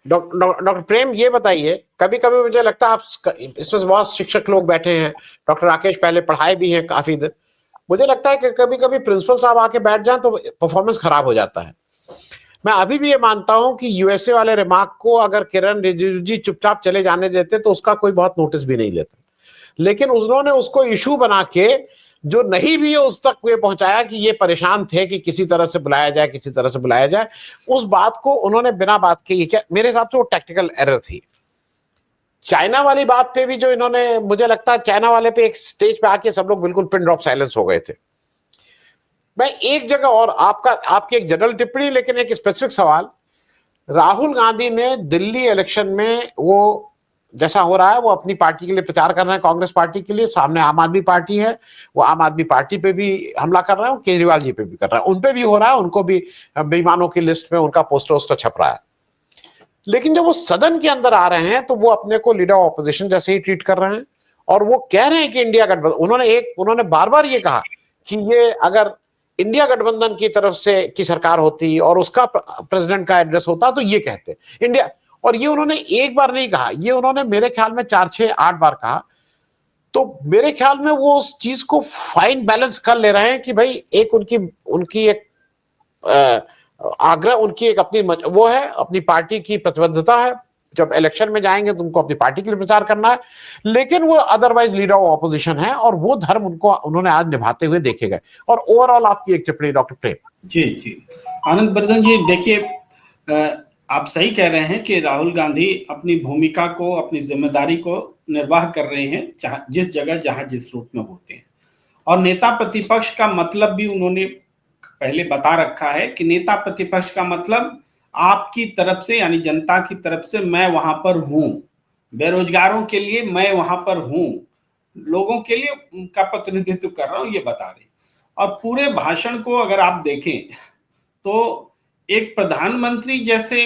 Doctor प्रेम, ये बताइए, कभी कभी मुझे लगता है आप इसमें बहुत शिक्षक लोग बैठे हैं, डॉक्टर राकेश पहले पढ़ाए भी हैं काफी दिन, मुझे लगता है कि कभी कभी प्रिंसिपल साहब आके बैठ जाएं तो परफॉर्मेंस खराब हो जाता है। मैं अभी भी ये मानता हूं कि यूएसए वाले रिमार्क को अगर किरण रिजिजू जी चुपचाप चले जाने देते तो उसका कोई बहुत नोटिस भी नहीं लेता, लेकिन उन्होंने उसको इशू बना के जो नहीं भी है उस तक ये पहुंचाया कि ये परेशान थे कि किसी तरह से बुलाया जाए, किसी तरह से बुलाया जाए। उस बात को उन्होंने बिना बात के ये क्या, मेरे हिसाब से वो टेक्निकल एरर थी। चाइना वाली बात पे भी जो इन्होंने, मुझे लगता है चाइना वाले पे एक स्टेज पे आके सब लोग बिल्कुल पिन ड्रॉप साइलेंस हो गए थे। मैं एक जगह और आपकी एक जनरल टिप्पणी, लेकिन एक स्पेसिफिक सवाल। राहुल गांधी ने दिल्ली इलेक्शन में वो जैसा हो रहा है वो अपनी पार्टी के लिए प्रचार कर रहे हैं, कांग्रेस पार्टी के लिए, सामने आम आदमी पार्टी है, वो आम आदमी पार्टी पे भी हमला कर रहे हैं, केजरीवाल जी पे भी कर रहे हैं, उन पे भी हो रहा है, उनको भी बेईमानों की लिस्ट में उनका पोस्टर वोस्टर छप रहा है। लेकिन जब वो सदन के अंदर आ रहे हैं तो वो अपने को लीडर ऑपोजिशन जैसे ही ट्रीट कर रहे हैं, और वो कह रहे हैं कि इंडिया गठबंधन, उन्होंने बार बार ये कहा कि ये अगर इंडिया गठबंधन की तरफ से की सरकार होती और उसका प्रेसिडेंट का एड्रेस होता तो ये कहते इंडिया, और ये उन्होंने एक बार नहीं कहा, ये उन्होंने मेरे ख्याल में 4 6 8 बार कहा। तो मेरे ख्याल में वो उस चीज को फाइन बैलेंस कर ले रहे हैं कि भाई एक उनकी उनकी एक आग्रह, उनकी एक अपनी वो है, अपनी पार्टी की प्रतिबद्धता है, जब इलेक्शन में जाएंगे तो उनको अपनी पार्टी के लिए प्रचार करना है, लेकिन वो अदरवाइज लीडर ऑफ ऑपोजिशन है और वो धर्म उनको उन्होंने आज निभाते हुए देखे गए। और ओवरऑल आपकी एक टिप्पणी डॉक्टर प्रेम। जी जी, आनंद बर्धन जी, देखिए आप सही कह रहे हैं कि राहुल गांधी अपनी भूमिका को, अपनी जिम्मेदारी को निर्वाह कर रहे हैं जिस जगह जहां जिस रूप में होते हैं, और नेता प्रतिपक्ष का मतलब भी उन्होंने पहले बता रखा है कि नेता प्रतिपक्ष का मतलब आपकी तरफ से, यानी जनता की तरफ से मैं वहां पर हूं, बेरोजगारों के लिए मैं वहां पर हूं, लोगों के लिए उनका प्रतिनिधित्व कर रहा हूं, ये बता रहे। और पूरे भाषण को अगर आप देखें तो एक प्रधानमंत्री जैसे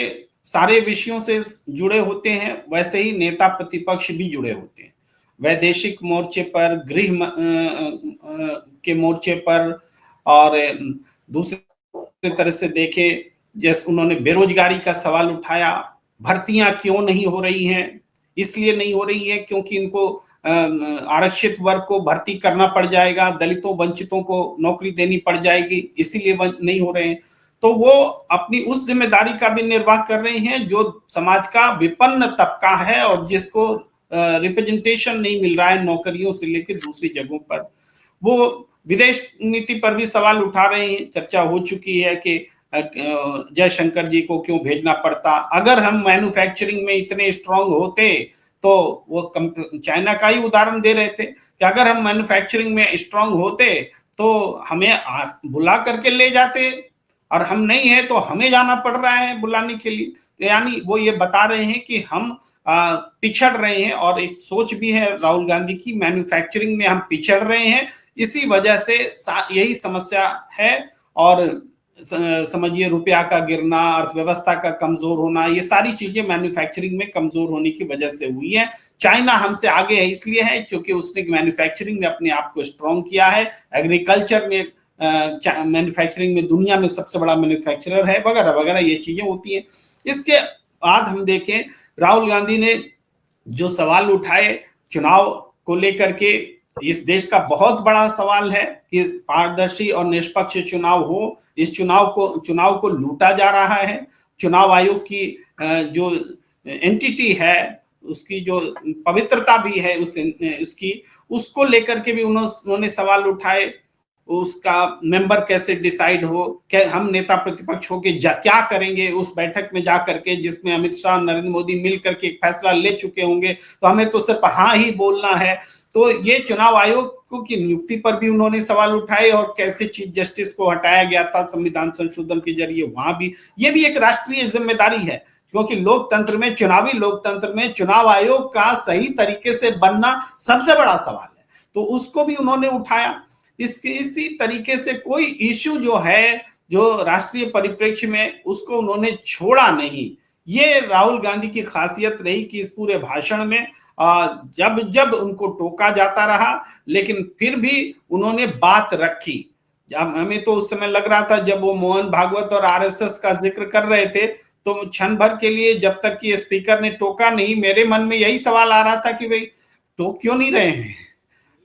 सारे विषयों से जुड़े होते हैं, वैसे ही नेता प्रतिपक्ष भी जुड़े होते हैं, वैदेशिक मोर्चे पर, गृह के मोर्चे पर, और दूसरी तरह से देखे जैसे उन्होंने बेरोजगारी का सवाल उठाया, भर्तियां क्यों नहीं हो रही हैं, इसलिए नहीं हो रही है क्योंकि इनको आरक्षित वर्ग को भर्ती करना पड़ जाएगा, दलितों वंचितों को नौकरी देनी पड़ जाएगी, इसीलिए नहीं हो रहे हैं। तो वो अपनी उस जिम्मेदारी का भी निर्वाह कर रहे हैं जो समाज का विपन्न तबका है और जिसको रिप्रेजेंटेशन नहीं मिल रहा है नौकरियों से लेकर दूसरी जगहों पर। वो विदेश नीति पर भी सवाल उठा रहे हैं, चर्चा हो चुकी है कि जयशंकर जी को क्यों भेजना पड़ता, अगर हम मैन्युफैक्चरिंग में इतने स्ट्रांग होते, तो वो चाइना का ही उदाहरण दे रहे थे कि अगर हम मैन्युफैक्चरिंग में स्ट्रांग होते तो हमें बुला करके ले जाते, और हम नहीं है तो हमें जाना पड़ रहा है बुलाने के लिए। तो यानी वो ये बता रहे हैं कि हम पिछड़ रहे हैं, और एक सोच भी है राहुल गांधी की, मैन्युफैक्चरिंग में हम पिछड़ रहे हैं, इसी वजह से यही समस्या है। और समझिए रुपया का गिरना, अर्थव्यवस्था का कमजोर होना, ये सारी चीजें मैन्युफैक्चरिंग में कमजोर होने की वजह से हुई है। चाइना हमसे आगे है इसलिए है क्योंकि उसने मैन्युफैक्चरिंग में अपने आप को स्ट्रॉन्ग किया है, एग्रीकल्चर में मैन्युफैक्चरिंग में दुनिया में सबसे बड़ा मैन्युफैक्चरर है, वगैरह वगैरह ये चीजें होती हैं। इसके बाद हम देखें राहुल गांधी ने जो सवाल उठाए चुनाव को लेकर के, इस देश का बहुत बड़ा सवाल है कि पारदर्शी और निष्पक्ष चुनाव हो, इस चुनाव को लूटा जा रहा है, चुनाव आयोग की जो एंटिटी है उसकी जो पवित्रता भी है उसकी, उसको लेकर के भी उन्होंने सवाल उठाए, उसका मेंबर कैसे डिसाइड हो, क्या हम नेता प्रतिपक्ष होके क्या करेंगे उस बैठक में जा करके जिसमें अमित शाह, नरेंद्र मोदी मिल करके एक फैसला ले चुके होंगे, तो हमें तो सिर्फ हाँ ही बोलना है। तो ये चुनाव आयोग की नियुक्ति पर भी उन्होंने सवाल उठाए, और कैसे चीफ जस्टिस को हटाया गया था संविधान संशोधन के जरिए, वहां भी ये भी एक राष्ट्रीय जिम्मेदारी है, क्योंकि लोकतंत्र में, चुनावी लोकतंत्र में चुनाव आयोग का सही तरीके से बनना सबसे बड़ा सवाल है, तो उसको भी उन्होंने उठाया। इसी तरीके से कोई इश्यू जो है जो राष्ट्रीय परिप्रेक्ष्य में, उसको उन्होंने छोड़ा नहीं। ये राहुल गांधी की खासियत रही कि इस पूरे भाषण में जब जब उनको टोका जाता रहा, लेकिन फिर भी उन्होंने बात रखी। हमें तो उस समय लग रहा था जब वो मोहन भागवत और आरएसएस का जिक्र कर रहे थे तो क्षण भर के लिए जब तक कि स्पीकर ने टोका नहीं, मेरे मन में यही सवाल आ रहा था कि भाई टोक क्यों नहीं रहे हैं,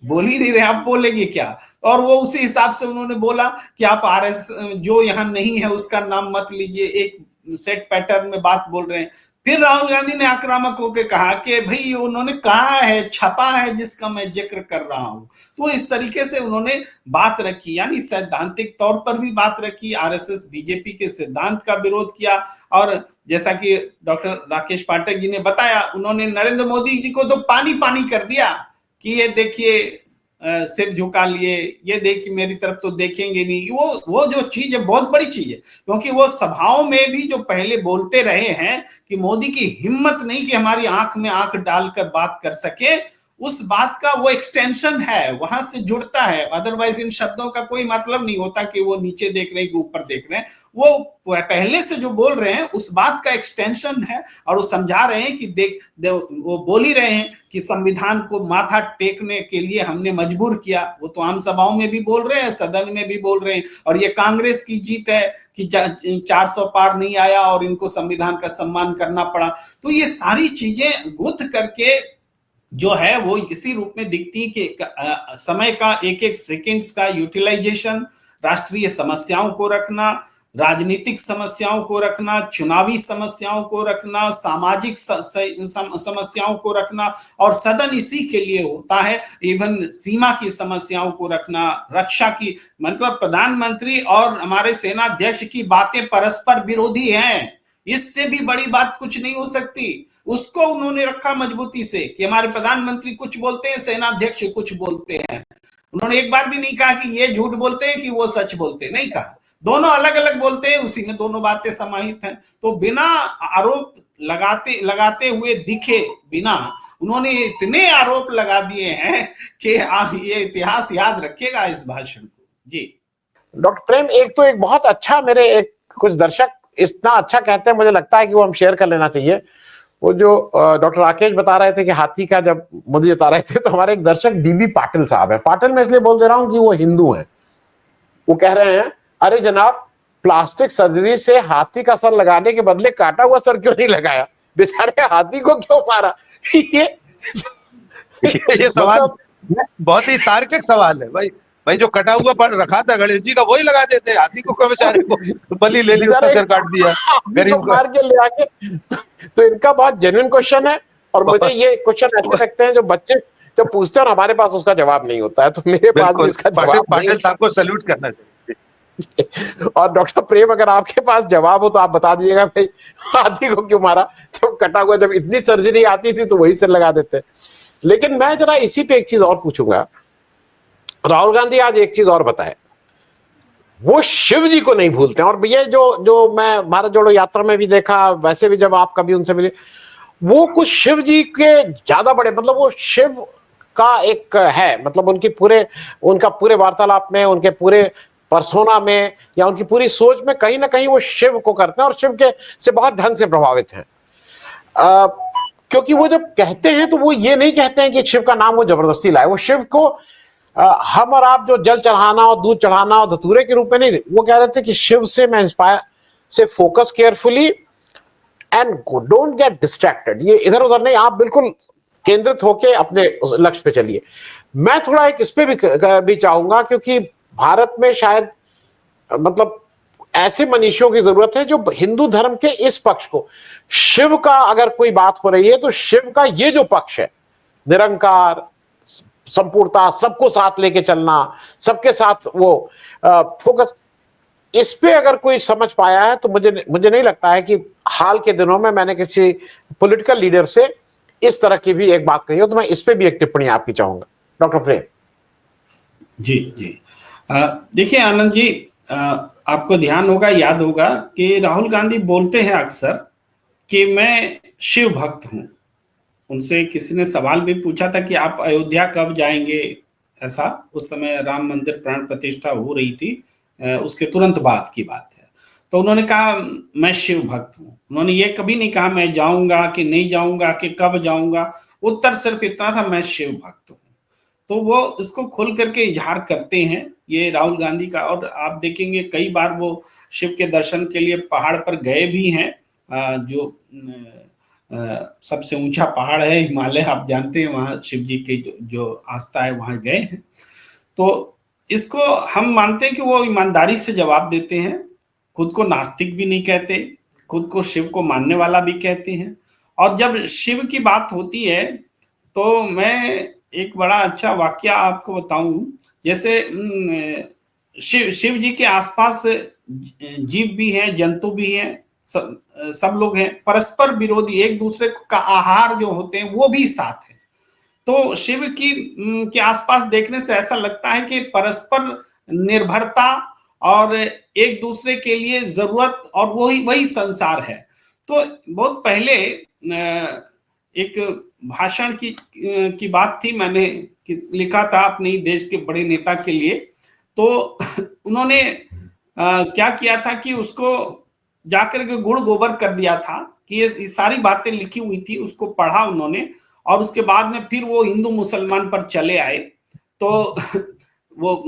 बोल ही नहीं रहे, आप बोलेंगे क्या। और वो उसी हिसाब से उन्होंने बोला कि आप आरएस जो यहाँ नहीं है उसका नाम मत लीजिए, एक सेट पैटर्न में बात बोल रहे हैं। फिर राहुल गांधी ने आक्रामक होकर कहा कि भाई उन्होंने कहा है, छपा है जिसका मैं जिक्र कर रहा हूं। तो इस तरीके से उन्होंने बात रखी, यानी सैद्धांतिक तौर पर भी बात रखी, आरएसएस बीजेपी के सिद्धांत का विरोध किया। और जैसा कि डॉक्टर राकेश पाठक जी ने बताया, उन्होंने नरेंद्र मोदी जी को तो पानी पानी कर दिया कि ये देखिए सिर झुका लिए, ये देखिए मेरी तरफ तो देखेंगे नहीं। वो जो चीज है बहुत बड़ी चीज है, क्योंकि वो सभाओं में भी जो पहले बोलते रहे हैं कि मोदी की हिम्मत नहीं कि हमारी आंख में आंख डालकर बात कर सके, उस बात का वो एक्सटेंशन है, वहां से जुड़ता है। अदरवाइज इन शब्दों का कोई मतलब नहीं होता कि वो नीचे देख रहे हैं कि ऊपर देख रहे हैं। वो पहले से जो बोल रहे हैं उस बात का एक्सटेंशन है, और वो समझा रहे हैं कि वो बोल ही रहे हैं कि संविधान को माथा टेकने के लिए हमने मजबूर किया। वो तो आम सभाओं में भी बोल रहे हैं, सदन में भी बोल रहे हैं। और ये कांग्रेस की जीत है कि 400 पार नहीं आया और इनको संविधान का सम्मान करना पड़ा। तो ये सारी चीजें गुथ करके जो है वो इसी रूप में दिखती कि समय का एक एक सेकेंड्स का यूटिलाइजेशन, राष्ट्रीय समस्याओं को रखना, राजनीतिक समस्याओं को रखना, चुनावी समस्याओं को रखना, सामाजिक समस्याओं को रखना, और सदन इसी के लिए होता है। इवन सीमा की समस्याओं को रखना, रक्षा की, मतलब प्रधानमंत्री और हमारे सेनाध्यक्ष की बातें परस्पर विरोधी हैं, इससे भी बड़ी बात कुछ नहीं हो सकती। उसको उन्होंने रखा मजबूती से कि हमारे प्रधानमंत्री कुछ बोलते हैं, सेनाध्यक्ष कुछ बोलते हैं। उन्होंने एक बार भी नहीं कहा कि ये झूठ बोलते हैं कि वो सच बोलते हैं, नहीं कहा। दोनों अलग अलग बोलते हैं, उसी में दोनों बातें समाहित हैं। तो बिना आरोप लगाते हुए दिखे बिना उन्होंने इतने आरोप लगा दिए हैं कि ये इतिहास याद रखिएगा इस भाषण को। जी डॉक्टर प्रेम, एक तो एक बहुत अच्छा, मेरे एक कुछ दर्शक इतना अच्छा कहते हैं, मुझे लगता है कि वो हम शेयर कर लेना चाहिए। वो जो डॉक्टर राकेश बता रहे थे कि हाथी का जब मोदी बता रहे थे, तो हमारे एक दर्शक डीबी पाटिल साहब है, पाटिल मैं इसलिए बोल दे रहा हूं कि वो हिंदू हैं। वो कह रहे हैं, अरे जनाब, प्लास्टिक सर्जरी से हाथी का सर लगाने के बदले काटा हुआ सर क्यों नहीं लगाया, बेचारे हाथी को क्यों मारा। ये सवाल बहुत ही तार्किक सवाल है भाई। भाई जो कटा हुआ रखा था गणेश जी का वही लगा देते, हाथी को क्यों बेचारे को बलि ले ली, उसका सिर काट दिया गरीब को मार के ले आके। तो इनका बहुत जेन्युइन क्वेश्चन है, और मुझे ये क्वेश्चन ऐसे लगते हैं जो बच्चे जब पूछते हैं और हमारे पास उसका जवाब नहीं होता है, तो मेरे पास भी इसका जवाब पाटिल साहब को सैल्यूट करना चाहिए। और डॉक्टर प्रेम, अगर आपके पास जवाब हो तो आप बता दीजिएगा, भाई हाथी को क्यों मारा, जब कटा हुआ, जब इतनी सर्जरी आती थी तो वही से लगा देते। लेकिन मैं जरा इसी पे एक चीज और पूछूंगा। राहुल गांधी आज एक चीज और बताए, वो शिव जी को नहीं भूलते हैं। और ये जो मैं भारत जोड़ो यात्रा में भी देखा, वैसे भी जब आप कभी उनसे मिले, वो कुछ शिव जी के ज्यादा बड़े, मतलब वो शिव का एक है, मतलब उनका पूरे वार्तालाप में, उनके पूरे पर्सोना में, या उनकी पूरी सोच में कहीं ना कहीं वो शिव को करते हैं, और शिव के से बहुत ढंग से प्रभावित हैं। क्योंकि वो जब कहते हैं तो वो ये नहीं कहते हैं कि शिव का नाम वो जबरदस्ती लाए। वो शिव को हम और आप जो जल चढ़ाना और दूध चढ़ाना और धतूरे के रूप में नहीं, वो कह रहे थे कि शिव से मैं इंस्पायर से focus carefully and don't get distracted. ये इधर उधर नहीं, आप बिल्कुल केंद्रित होके अपने लक्ष्य पे चलिए। मैं थोड़ा एक इस पे भी चाहूंगा, क्योंकि भारत में शायद मतलब ऐसे मनीषियों की जरूरत है जो हिंदू धर्म के इस पक्ष को, शिव का अगर कोई बात हो रही है तो शिव का ये जो पक्ष है, निरंकार, संपूर्णता, सबको साथ लेके चलना, सबके साथ वो फोकस, इस पे अगर कोई समझ पाया है तो मुझे नहीं लगता है कि हाल के दिनों में मैंने किसी पॉलिटिकल लीडर से इस तरह की भी एक बात कही हो। तो मैं इस पे भी एक टिप्पणी आपकी चाहूंगा, डॉक्टर प्रेम। जी जी, देखिए आनंद जी, आपको ध्यान होगा, याद होगा कि राहुल गांधी बोलते हैं अक्सर कि मैं शिव भक्त हूं। उनसे किसी ने सवाल भी पूछा था कि आप अयोध्या कब जाएंगे, ऐसा, उस समय राम मंदिर प्राण प्रतिष्ठा हो रही थी, उसके तुरंत बाद की बात है। तो उन्होंने कहा मैं शिव भक्त हूं। उन्होंने ये कभी नहीं कहा मैं जाऊंगा कि नहीं जाऊंगा कि कब जाऊंगा, उत्तर सिर्फ इतना था, मैं शिव भक्त हूं। तो वो इसको खुल करके इजहार करते हैं, ये राहुल गांधी का। और आप देखेंगे कई बार वो शिव के दर्शन के लिए पहाड़ पर गए भी हैं, जो सबसे ऊंचा पहाड़ है हिमालय, आप जानते हैं, वहां शिव जी की जो आस्था है वहां गए हैं। तो इसको हम मानते हैं कि वो ईमानदारी से जवाब देते हैं, खुद को नास्तिक भी नहीं कहते, खुद को शिव को मानने वाला भी कहते हैं। और जब शिव की बात होती है तो मैं एक बड़ा अच्छा वाकया आपको बताऊं। जैसे शिव जी के आसपास जीव भी हैं, जंतु भी हैं, सब लोग हैं, परस्पर विरोधी, एक दूसरे का आहार जो होते हैं वो भी साथ है। तो शिव की के आसपास देखने से ऐसा लगता है कि परस्पर निर्भरता और एक दूसरे के लिए जरूरत, और वही संसार है। तो बहुत पहले एक भाषण की बात थी, मैंने लिखा था अपने देश के बड़े नेता के लिए। तो उन्होंने क्या किया था कि उसको जाकर के गुड़ गोबर कर दिया था कि ये सारी बातें लिखी हुई थी, उसको पढ़ा उन्होंने, और उसके बाद में फिर वो हिंदू मुसलमान पर चले आए। तो वो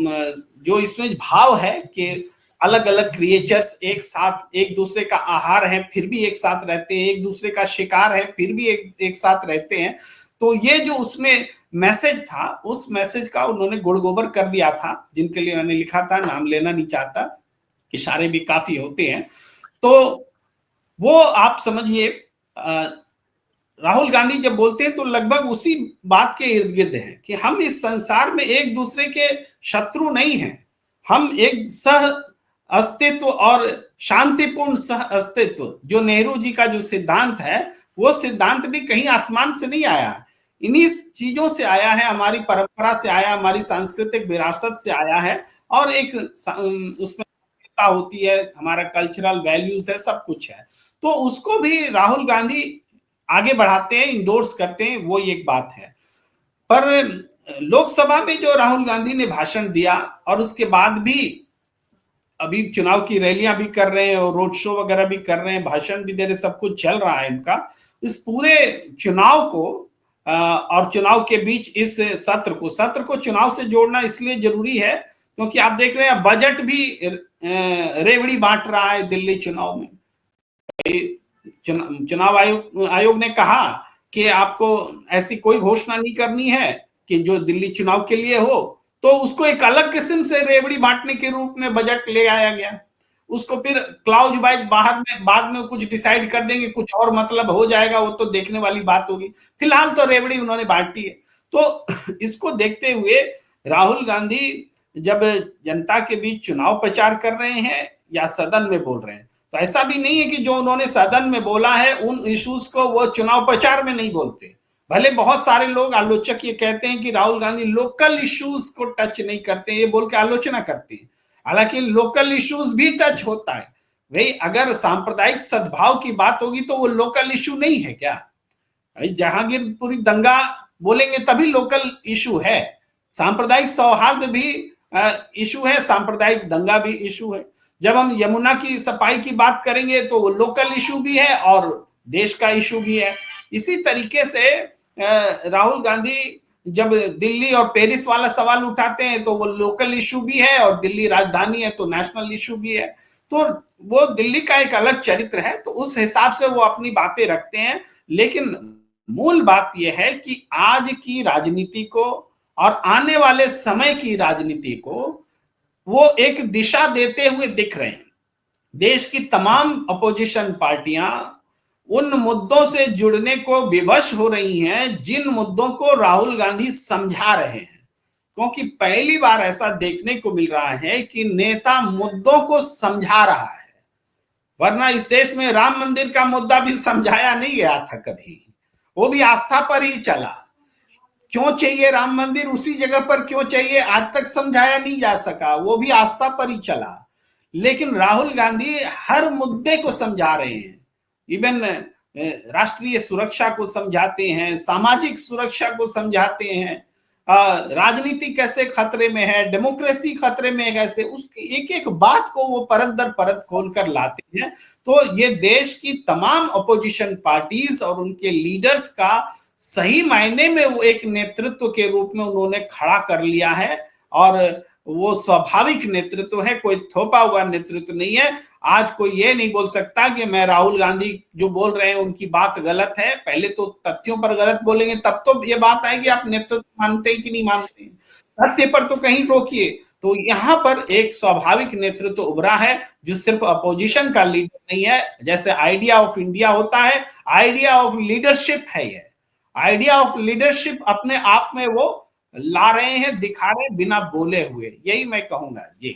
जो इसमें भाव है कि अलग अलग क्रिएचर्स एक साथ एक दूसरे का आहार है फिर भी एक साथ रहते हैं, एक दूसरे का शिकार है फिर भी एक साथ रहते हैं। तो ये जो उसमें मैसेज था, उस मैसेज का उन्होंने गुड़ गोबर कर दिया था, जिनके लिए मैंने लिखा था, नाम लेना नहीं चाहता, इशारे भी काफी होते हैं। तो वो आप समझिए राहुल गांधी जब बोलते हैं तो लगभग उसी बात के इर्द गिर्द है कि हम इस संसार में एक दूसरे के शत्रु नहीं हैं, हम एक सह अस्तित्व और शांतिपूर्ण सह अस्तित्व, जो नेहरू जी का जो सिद्धांत है, वो सिद्धांत भी कहीं आसमान से नहीं आया, इन्हीं चीजों से आया है, हमारी परंपरा से आया, हमारी सांस्कृतिक विरासत से आया है, और एक उसमें होती है, हमारा कल्चरल वैल्यूज है, सब कुछ है। तो उसको भी राहुल गांधी आगे बढ़ाते हैं, इंडोर्स करते हैं, वो एक बात है। पर लोकसभा में जो राहुल गांधी ने भाषण दिया और उसके बाद भी अभी चुनाव की रैलियां भी कर रहे हैं और रोड शो वगैरह भी कर रहे हैं, भाषण भी दे रहे, सब कुछ चल रहा है इनका। इस पूरे चुनाव को और चुनाव के बीच इस सत्र को चुनाव से जोड़ना इसलिए जरूरी है क्योंकि आप देख रहे हैं बजट भी रेवड़ी बांट रहा है दिल्ली चुनाव में। चुनाव आयोग ने कहा कि आपको ऐसी कोई घोषणा नहीं करनी है कि जो दिल्ली चुनाव के लिए हो, तो उसको एक अलग किस्म से रेवड़ी बांटने के रूप में बजट ले आया गया। उसको फिर क्लाउज वाइज बाहर में बाद में कुछ डिसाइड कर देंगे, कुछ और मतलब हो जाएगा, वो तो देखने वाली बात होगी। फिलहाल तो रेवड़ी उन्होंने बांटी है। तो इसको देखते हुए राहुल गांधी जब जनता के बीच चुनाव प्रचार कर रहे हैं या सदन में बोल रहे हैं, तो ऐसा भी नहीं है कि जो उन्होंने सदन में बोला है उन इश्यूज को वो चुनाव प्रचार में नहीं बोलते। भले बहुत सारे लोग आलोचक ये कहते हैं कि राहुल गांधी लोकल इश्यूज को टच नहीं करते, ये बोल के आलोचना करते हैं, हालांकि लोकल इश्यूज भी टच होता है। भाई अगर सांप्रदायिक सद्भाव की बात होगी तो वो लोकल इश्यू नहीं है क्या? भाई जहांगीरपुरी दंगा बोलेंगे तभी लोकल इश्यू है, सांप्रदायिक सौहार्द भी इशू है, सांप्रदायिक दंगा भी इशू है। जब हम यमुना की सफाई की बात करेंगे तो वो लोकल इशू भी है और देश का इशू भी है। इसी तरीके से राहुल गांधी जब दिल्ली और पेरिस वाला सवाल उठाते हैं तो वो लोकल इशू भी है और दिल्ली राजधानी है तो नेशनल इशू भी है। तो वो दिल्ली का एक अलग चरित्र है, तो उस हिसाब से वो अपनी बातें रखते हैं। लेकिन मूल बात यह है कि आज की राजनीति को और आने वाले समय की राजनीति को वो एक दिशा देते हुए दिख रहे हैं। देश की तमाम अपोजिशन पार्टियां उन मुद्दों से जुड़ने को विवश हो रही हैं जिन मुद्दों को राहुल गांधी समझा रहे हैं, क्योंकि पहली बार ऐसा देखने को मिल रहा है कि नेता मुद्दों को समझा रहा है। वरना इस देश में राम मंदिर का मुद्दा भी समझाया नहीं गया था कभी, वो भी आस्था पर ही चला। क्यों चाहिए राम मंदिर, उसी जगह पर क्यों चाहिए, आज तक समझाया नहीं जा सका, वो भी आस्था पर ही चला। लेकिन राहुल गांधी हर मुद्दे को समझा रहे हैं, इवन राष्ट्रीय सुरक्षा को समझाते हैं, सामाजिक सुरक्षा को समझाते हैं, राजनीति कैसे खतरे में है, डेमोक्रेसी खतरे में है कैसे, उसकी एक एक बात को वो परत दर परत खोलकर लाते हैं। तो ये देश की तमाम अपोजिशन पार्टीज और उनके लीडर्स का सही मायने में वो एक नेतृत्व के रूप में उन्होंने खड़ा कर लिया है और वो स्वाभाविक नेतृत्व है, कोई थोपा हुआ नेतृत्व नहीं है। आज कोई ये नहीं बोल सकता कि मैं राहुल गांधी जो बोल रहे हैं उनकी बात गलत है। पहले तो तथ्यों पर गलत बोलेंगे तब तो ये बात आएगी आप नेतृत्व मानते हैं कि नहीं मानते हैं, तथ्य पर तो कहीं रोकिए। तो यहाँ पर एक स्वाभाविक नेतृत्व उभरा है जो सिर्फ अपोजिशन का लीडर नहीं है, जैसे आइडिया ऑफ इंडिया होता है, आइडिया ऑफ लीडरशिप है। ये आइडिया ऑफ लीडरशिप अपने आप में वो ला रहे हैं, दिखा रहे हैं बिना बोले हुए, यही मैं कहूंगा जी।